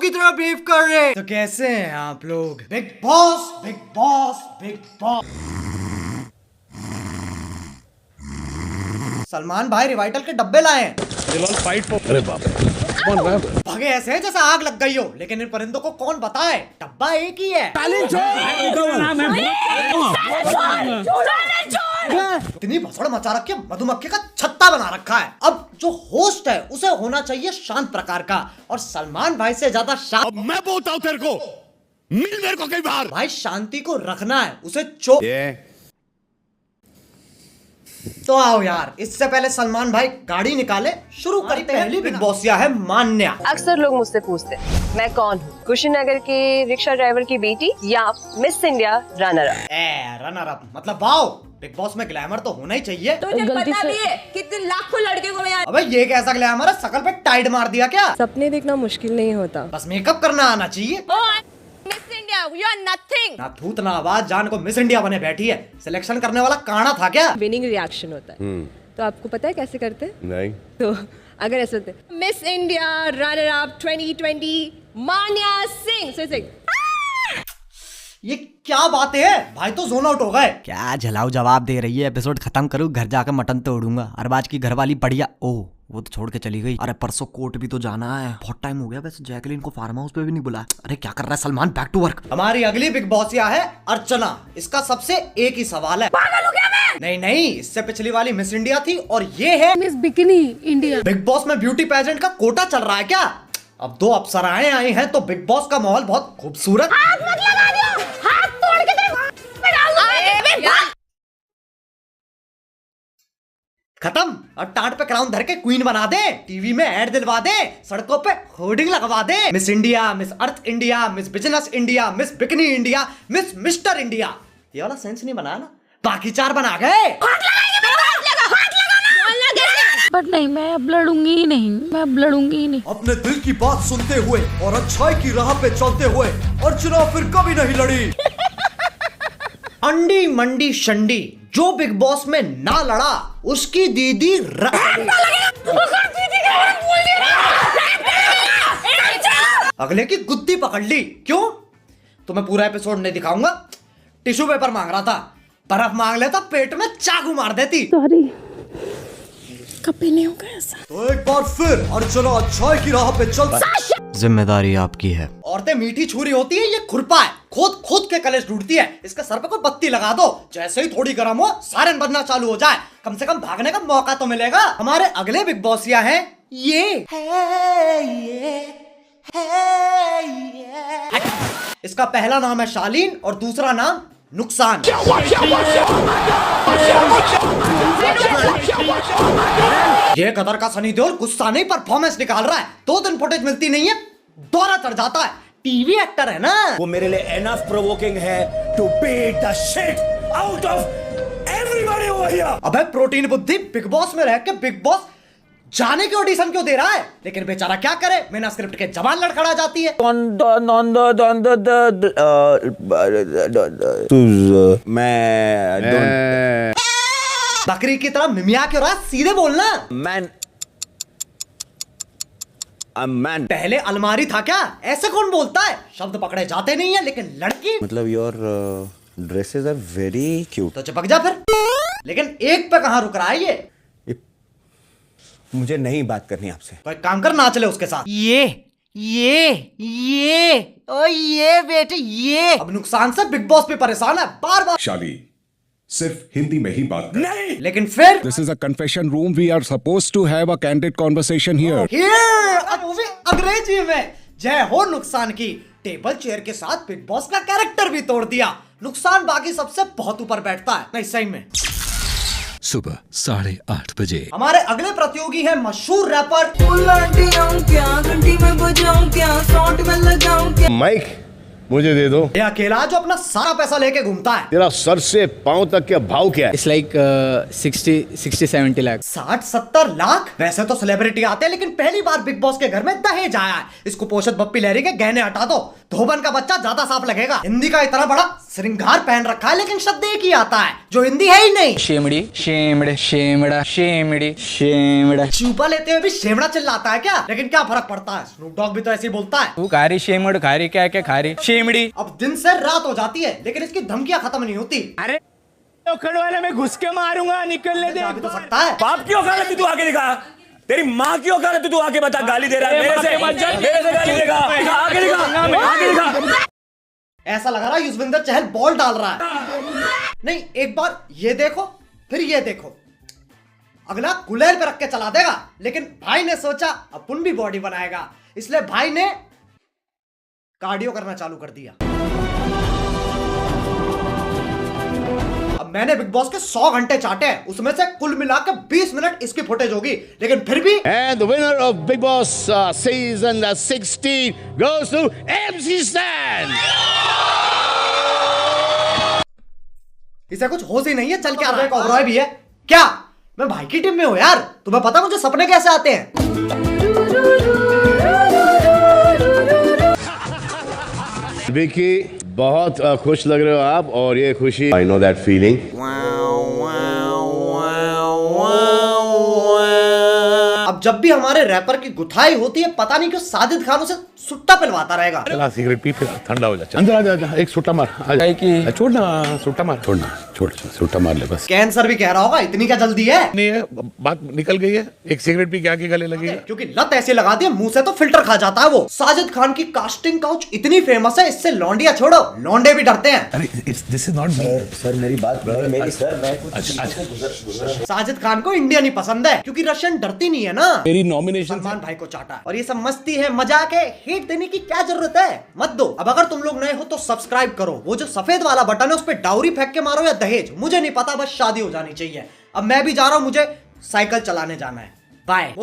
की तरह बिहेव कर रहे। तो कैसे हैं आप लोग? Big boss, big boss, big boss. Salman भाई रिवाइटल के डब्बे लाए हैं। अरे बाप रे, कौन रहा है? भागे ऐसे है जैसे आग लग गई हो, लेकिन इन परिंदों को कौन बताए डब्बा एक ही है। इतनी भसड़ मचा रखी है, मधुमक्खी का छत्ता बना रखा है। अब जो होस्ट है उसे होना चाहिए शांत प्रकार का, और सलमान भाई से ज्यादा शांत। अब मैं बोलता हूँ तेरे को, मिल मेरे को कई बार। भाई शांति को रखना है, उसे चो। तो आओ यार, इससे पहले सलमान भाई गाड़ी निकाले, शुरू करते हैं। पहली बिग बॉसिया है मान्या। अक्सर लोग मुझसे पूछते हैं मैं कौन हूँ, कुशीनगर के रिक्शा ड्राइवर की बेटी या miss India runner up. Runner up मतलब वाओ, बिग बॉस में ग्लैमर तो होना ही चाहिए। तुझे पता भी है कितने लाखों लड़के को मैं। अबे ये कैसा ग्लैमर है, शकल पे टाइड मार दिया क्या? सपने देखना मुश्किल नहीं होता, बस मेकअप करना आना चाहिए। Miss India you are nothing. ना थूत ना आवाज, जान को मिस इंडिया बने बैठी है। सिलेक्शन करने वाला काना था क्या? विनिंग रिएक्शन होता है। तो आपको पता है कैसे करते हैं? नहीं। तो अगर ऐसे होते मिस इंडिया रनर अप 2020 मान्या सिंह। ये क्या बात है भाई, तो जोन आउट हो गए। क्या झलाऊ जवाब दे रही है, एपिसोड खत्म करूँ, घर जाकर मटन तोड़ूंगा। अरबाज की घरवाली बढ़िया। ओह वो तो छोड़ के चली गई। अरे परसों कोर्ट भी तो जाना है, बहुत टाइम हो गया। वैसे जैकलिन को फार्म हाउस पे भी नहीं बुलाया। अरे क्या कर रहा है सलमान, बैक टू वर्क। हमारी अगली बिग बॉसिया है अर्चना। इसका सबसे एक ही सवाल है, पागल हो गया मैं? नहीं, इससे पिछली वाली मिस इंडिया थी और ये है miss bikini India. Big Boss में ब्यूटी पेजेंट का कोटा चल रहा है क्या? अब 2 अप्सराएं आई हैं तो बिग बॉस का माहौल बहुत खूबसूरत। खत्म। और टाट पे क्राउन धर के क्वीन बना दे, टीवी में ऐड दिलवा दे, सड़कों पे होर्डिंग लगवा दे। Miss India, Miss Earth India, Miss Business India, Miss Bikini India, Miss Mister India. ये वाला सेंस नहीं बनाया ना, बाकी 4 बना गए। बट नहीं, मैं अब लड़ूंगी ही नहीं, मैं अब लड़ूंगी ही नहीं। अपने दिल की बात सुनते हुए और अच्छाई की राह पे चलते हुए अर्चना फिर कभी नहीं लड़ी। अंडी मंडी शंडी, जो बिग बॉस में ना लड़ा उसकी दीदी अगले की गुद्दी पकड़ ली। क्यों? तुम्हें पूरा एपिसोड नहीं दिखाऊंगा। टिश्यू पेपर मांग रहा था, बर्फ मांग लेता पेट में चाकू मार देती। सॉरी, कभी नहीं होगा ऐसा। तो एक बार फिर अर्चना अच्छाई की राह पे चल। जिम्मेदारी आपकी है। औरतें मीठी छुरी होती है, ये खुरपा है, खोद के कलेश ढूंढती है। इसके सर पे कोई बत्ती लगा दो, जैसे ही थोड़ी गर्म हो सायरन बजना चालू हो जाए, कम से कम भागने का मौका तो मिलेगा। हमारे अगले बिग बॉसिया हैं ये इसका पहला नाम है शालीन और दूसरा नाम नुकसान। ये कदर का सनी देओल गुस्सा नहीं परफॉर्मेंस निकाल रहा है। 2 दिन फुटेज मिलती नहीं है, दौरा चढ़ जाता है। टीवी एक्टर है ना वो, मेरे लिए एनफ प्रोवोकिंग है to beat the shit out of everybody over here. अबे प्रोटीन बुद्धि, बिग बॉस में रह के बिग बॉस जाने के ऑडिशन क्यों दे रहा है? लेकिन बेचारा क्या करे, बिना स्क्रिप्ट के जबान लड़खड़ा जाती है। मैं बकरी की तरह मिमिया क्यों रहा, सीधे बोलना। मैन पहले अलमारी था क्या? ऐसे कौन बोलता है? शब्द पकड़े जाते नहीं है। लेकिन लड़की मतलब your dresses are very cute. तो चिपक जा फिर। लेकिन एक पे कहां रुक रहा है ये? मुझे नहीं बात करनी आपसे। तो एक काम कर, ना चले उसके साथ। ये ओ ये बेटे ये। अब नुकसान से बिग बॉस पे परेशान है, बार बार। शाली सिर्फ हिंदी में ही बात कर। नहीं, लेकिन फिर This is a confession room. We are supposed to have a candid conversation here. अब वो भी अंग्रेजी में। जय हो नुकसान की। टेबल चेयर के साथ बिग बॉस का कैरेक्टर भी तोड़ दिया। नुकसान बाकी सबसे बहुत ऊपर बैठता है। नहीं सही में। सुबह 8:30 बजे हमारे अगले प्रतियोगी है मशहूर रैपर क्या घंटी में बजाऊं, क्या शॉट में लगाऊं, क्या माइक मुझे दे दो। ये अकेला जो अपना सारा पैसा लेके घूमता है। तेरा सर से पांव तक के भाव क्या है? It's like 60-70 lakh. 60-70 लाख? वैसे तो सेलिब्रिटी आते हैं, लेकिन पहली बार बिग बॉस के घर में दहेज आया है। इसको पोषित बप्पी लहरी के गहने हटा दो, धोबन का बच्चा ज्यादा साफ लगेगा। हिंदी का इतना बड़ा श्रृंगार पहन रखा है, लेकिन शब्द एक ही आता है जो हिंदी है ही नहीं। शेमड़ी शेमड़ शेमड़ा शेमड़ी शेमड़ा। चूपा लेते हुए भी शेमड़ा चिल्लाता है क्या? लेकिन क्या फर्क पड़ता है, स्नूप डॉग भी तो ऐसे ही बोलता है। तू खारी शेमड़ खारी क्या क्या खारी शेमड़ी। अब दिन से रात हो जाती है, लेकिन इसकी धमकियां खत्म नहीं होती। अरे वाले में घुस के मारूंगा, निकलने दे। अभी तो सकता है। बाप की औकात है तू आके दिखा, तेरी माँ की औकात है तू आके बता। गाली दे रहा है मेरे से गाली देगा। आगे दिखा। ऐसा लग रहा है युजवेंद्र चहल बॉल डाल रहा है। नहीं, एक बार ये देखो, फिर ये देखो। अगला गुलेल पे रख के चला देगा, लेकिन भाई ने सोचा अपन भी बॉडी बनाएगा, इसलिए भाई ने कार्डियो करना चालू कर दिया। अब मैंने बिग बॉस के 100 घंटे चाटे हैं, उसमें से कुल मिलाकर 20 मिनट इसकी फुटेज होगी, लेकिन फिर भी And the winner of Big Boss season 16 goes to MC Stan. इसे कुछ होश ही नहीं है, चल के आ रहा है। ओबरॉय भी है क्या? मैं भाई की टीम में हूं यार। तुम्हें पता मुझे सपने कैसे आते हैं? विकी, बहुत खुश लग रहे हो आप, और ये खुशी I know that feeling. अब जब भी हमारे रैपर की गुथाई होती है, पता नहीं क्यों साजिद खान उसे सुट्टा पिलवाता रहेगा। चला सिगरेट पी, फिर ठंडा हो जा। अंदर आ जा, एक सुट्टा मार। छोड़ना, सुट्टा मार। छोड़ सुट्टा मार ले बस। कैंसर भी कह रहा होगा, इतनी क्या जल्दी है? नहीं है, बात निकल गई है। एक सिगरेट पी के आगे गले लगी है। क्योंकि लत ऐसे लगा दी मुंह से तो फिल्टर खा जाता है वो। साजिद खान की कास्टिंग काउच इतनी फेमस है, इससे लौंडिया छोड़ो, लौंडे भी डरते हैं। अरे दिस इज नॉट सर, मेरी बात मेरी सर, मैं अच्छा। साजिद खान को इंडियन ही पसंद है, क्योंकि रशियन डरती नहीं है ना। मेरी नॉमिनेशन सलमान भाई को चाटा। और ये सब मस्ती है, मजाक है, हिट देने की क्या जरूरत है? मत दो। अब अगर तुम लोग नए हो तो सब्सक्राइब करो, वो जो सफेद वाला बटन है उस पर डाउरी फेंक के मारो या दहेज, मुझे नहीं पता, बस शादी हो जानी चाहिए। अब मैं भी जा रहा हूं, मुझे साइकिल चलाने जाना है। बाय।